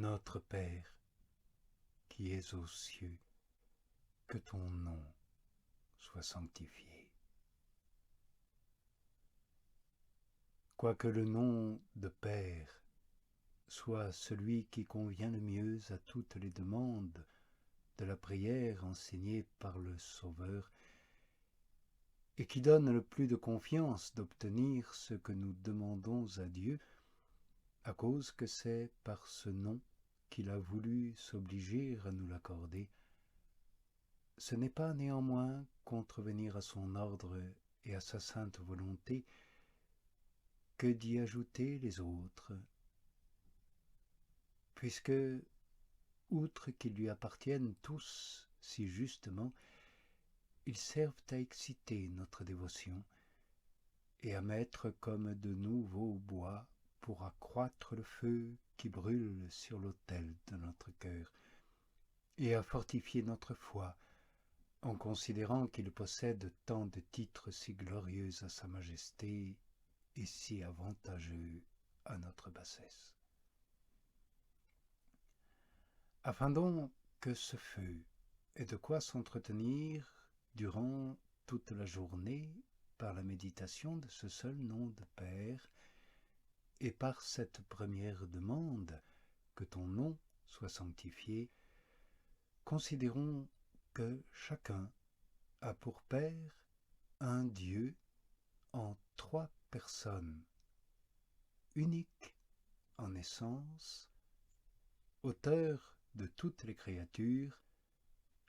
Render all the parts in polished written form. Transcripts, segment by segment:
Notre Père, qui es aux cieux, que ton nom soit sanctifié. Quoique le nom de Père soit celui qui convient le mieux à toutes les demandes de la prière enseignée par le Sauveur, et qui donne le plus de confiance d'obtenir ce que nous demandons à Dieu, à cause que c'est par ce nom qu'il a voulu s'obliger à nous l'accorder, ce n'est pas néanmoins contrevenir à son ordre et à sa sainte volonté que d'y ajouter les autres, puisque, outre qu'ils lui appartiennent tous si justement, ils servent à exciter notre dévotion et à mettre comme de nouveaux bois pour accroître le feu qui brûle sur l'autel de notre cœur, et à fortifier notre foi, en considérant qu'il possède tant de titres si glorieux à sa majesté et si avantageux à notre bassesse. Afin donc que ce feu ait de quoi s'entretenir durant toute la journée par la méditation de ce seul nom de Père, et par cette première demande, que ton nom soit sanctifié, considérons que chacun a pour Père un Dieu en trois personnes, unique en essence, auteur de toutes les créatures,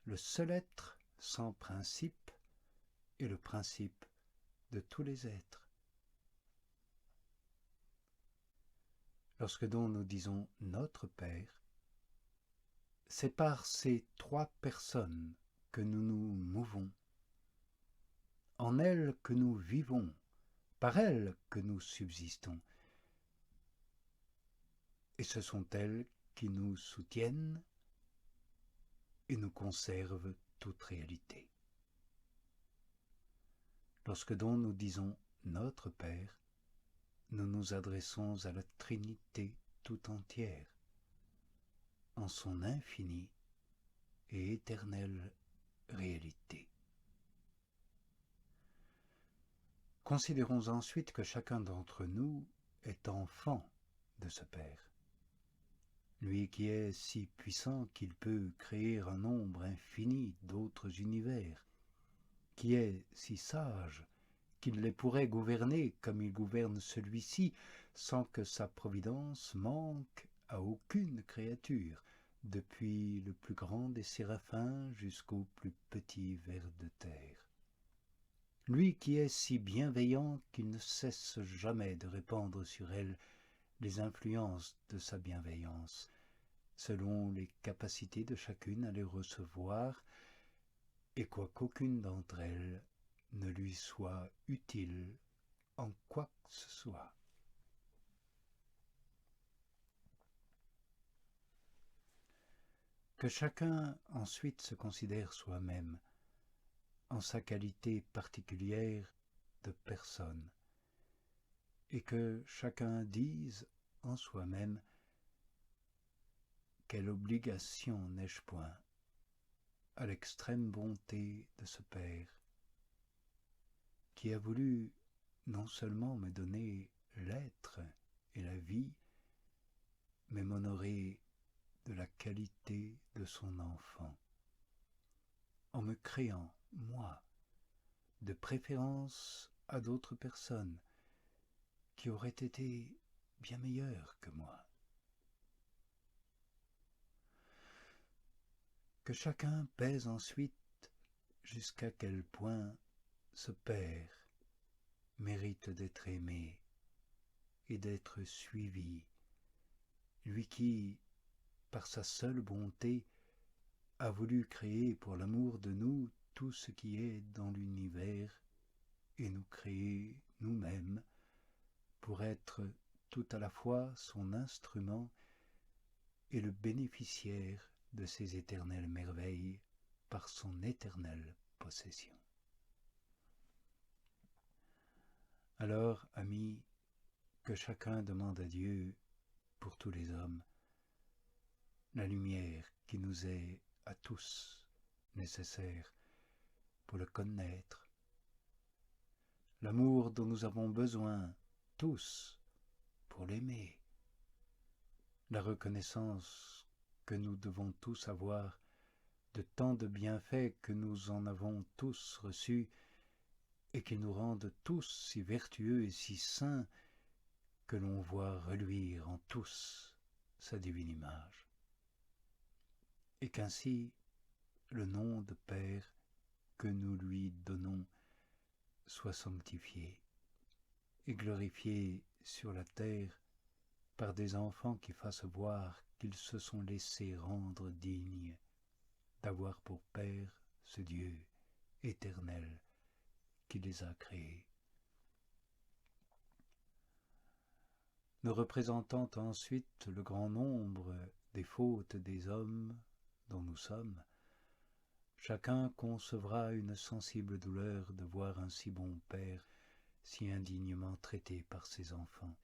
le seul être sans principe et le principe de tous les êtres. Lorsque donc nous disons notre Père, c'est par ces trois personnes que nous nous mouvons, en elles que nous vivons, par elles que nous subsistons, et ce sont elles qui nous soutiennent et nous conservent toute réalité. Lorsque donc nous disons notre Père, nous nous adressons à la Trinité tout entière, en son infinie et éternelle réalité. Considérons ensuite que chacun d'entre nous est enfant de ce Père, lui qui est si puissant qu'il peut créer un nombre infini d'autres univers, qui est si sage qu'il les pourrait gouverner comme il gouverne celui-ci, sans que sa providence manque à aucune créature, depuis le plus grand des séraphins jusqu'au plus petit ver de terre. Lui qui est si bienveillant qu'il ne cesse jamais de répandre sur elle les influences de sa bienveillance, selon les capacités de chacune à les recevoir, et quoiqu'aucune d'entre elles ne lui soit utile en quoi que ce soit. Que chacun ensuite se considère soi-même en sa qualité particulière de personne, et que chacun dise en soi-même: quelle obligation n'ai-je point à l'extrême bonté de ce Père, qui a voulu non seulement me donner l'être et la vie, mais m'honorer de la qualité de son enfant, en me créant, moi, de préférence à d'autres personnes qui auraient été bien meilleures que moi. Que chacun pèse ensuite jusqu'à quel point ce Père mérite d'être aimé et d'être suivi, lui qui, par sa seule bonté, a voulu créer pour l'amour de nous tout ce qui est dans l'univers et nous créer nous-mêmes pour être tout à la fois son instrument et le bénéficiaire de ses éternelles merveilles par son éternelle possession. Alors, amis, que chacun demande à Dieu pour tous les hommes la lumière qui nous est à tous nécessaire pour le connaître, l'amour dont nous avons besoin tous pour l'aimer, la reconnaissance que nous devons tous avoir de tant de bienfaits que nous en avons tous reçus et qui nous rendent tous si vertueux et si saints que l'on voit reluire en tous sa divine image. Et qu'ainsi le nom de Père que nous lui donnons soit sanctifié et glorifié sur la terre par des enfants qui fassent voir qu'ils se sont laissés rendre dignes d'avoir pour Père ce Dieu éternel qui les a créés. Ne représentant ensuite le grand nombre des fautes des hommes dont nous sommes, chacun concevra une sensible douleur de voir un si bon Père si indignement traité par ses enfants,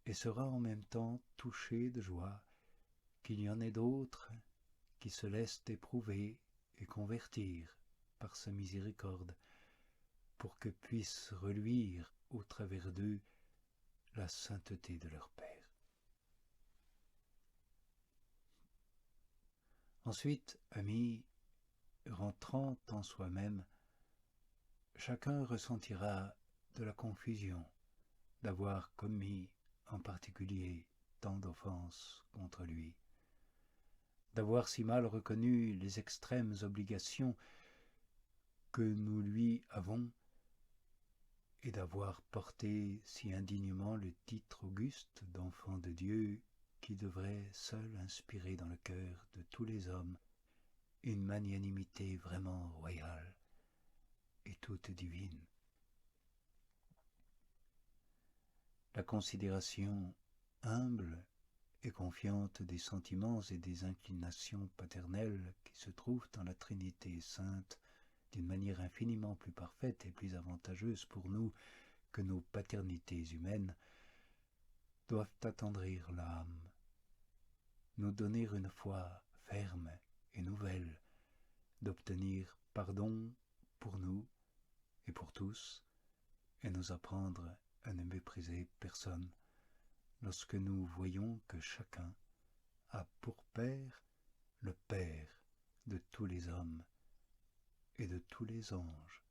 et sera en même temps touché de joie qu'il y en ait d'autres qui se laissent éprouver et convertir par sa miséricorde, pour que puisse reluire au travers d'eux la sainteté de leur Père. Ensuite, amis, rentrant en soi-même, chacun ressentira de la confusion d'avoir commis en particulier tant d'offenses contre lui, d'avoir si mal reconnu les extrêmes obligations que nous lui avons, et d'avoir porté si indignement le titre auguste d'enfant de Dieu qui devrait seul inspirer dans le cœur de tous les hommes une magnanimité vraiment royale et toute divine. La considération humble et confiante des sentiments et des inclinations paternelles qui se trouvent dans la Trinité sainte d'une manière infiniment plus parfaite et plus avantageuse pour nous que nos paternités humaines, doivent attendrir l'âme, nous donner une foi ferme et nouvelle, d'obtenir pardon pour nous et pour tous, et nous apprendre à ne mépriser personne, lorsque nous voyons que chacun a pour Père le Père de tous les hommes et de tous les anges.